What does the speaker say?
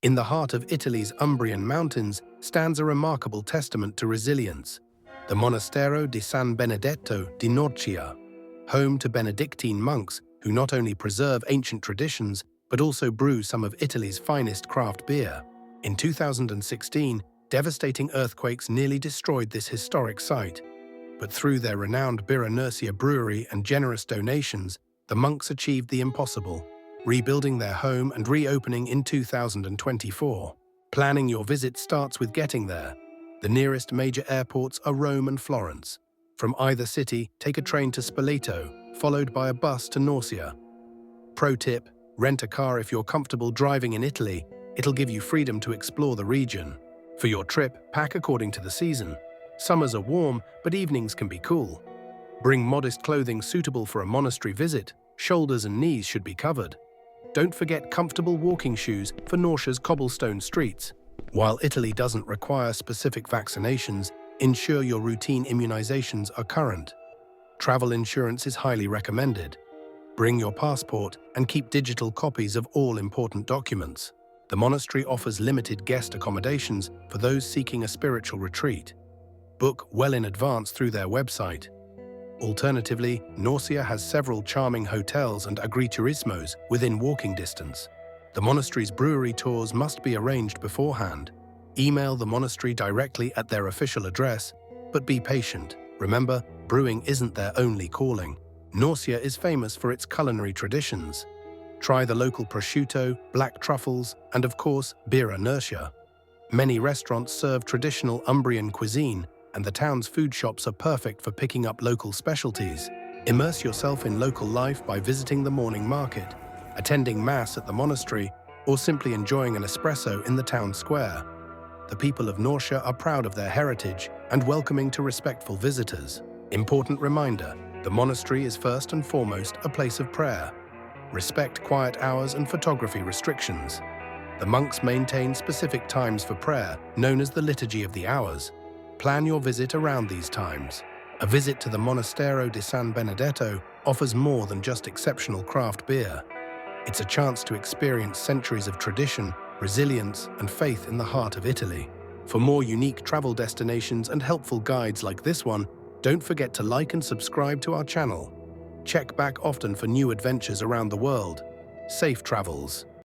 In the heart of Italy's Umbrian mountains stands a remarkable testament to resilience, the Monastero di San Benedetto di Norcia, home to Benedictine monks who not only preserve ancient traditions but also brew some of Italy's finest craft beer. In 2016, devastating earthquakes nearly destroyed this historic site, but through their renowned Birra Nursia brewery and generous donations, the monks achieved the impossible, rebuilding their home and reopening in 2024. Planning your visit starts with getting there. The nearest major airports are Rome and Florence. From either city, take a train to Spoleto, followed by a bus to Norcia. Pro tip: rent a car if you're comfortable driving in Italy. It'll give you freedom to explore the region. For your trip, pack according to the season. Summers are warm, but evenings can be cool. Bring modest clothing suitable for a monastery visit. Shoulders and knees should be covered. Don't forget comfortable walking shoes for Norcia's cobblestone streets. While Italy doesn't require specific vaccinations, ensure your routine immunizations are current. Travel insurance is highly recommended. Bring your passport and keep digital copies of all important documents. The monastery offers limited guest accommodations for those seeking a spiritual retreat. Book well in advance through their website. Alternatively, Norcia has several charming hotels and agriturismos within walking distance. The monastery's brewery tours must be arranged beforehand. Email the monastery directly at their official address, but be patient. Remember, brewing isn't their only calling. Norcia is famous for its culinary traditions. Try the local prosciutto, black truffles, and of course, Birra Nursia. Many restaurants serve traditional Umbrian cuisine, and the town's food shops are perfect for picking up local specialties. Immerse yourself in local life by visiting the morning market, attending mass at the monastery, or simply enjoying an espresso in the town square. The people of Norcia are proud of their heritage and welcoming to respectful visitors. Important reminder: the monastery is first and foremost a place of prayer. Respect quiet hours and photography restrictions. The monks maintain specific times for prayer, known as the Liturgy of the Hours. Plan your visit around these times. A visit to the Monastero di San Benedetto offers more than just exceptional craft beer. It's a chance to experience centuries of tradition, resilience, and faith in the heart of Italy. For more unique travel destinations and helpful guides like this one, don't forget to like and subscribe to our channel. Check back often for new adventures around the world. Safe travels!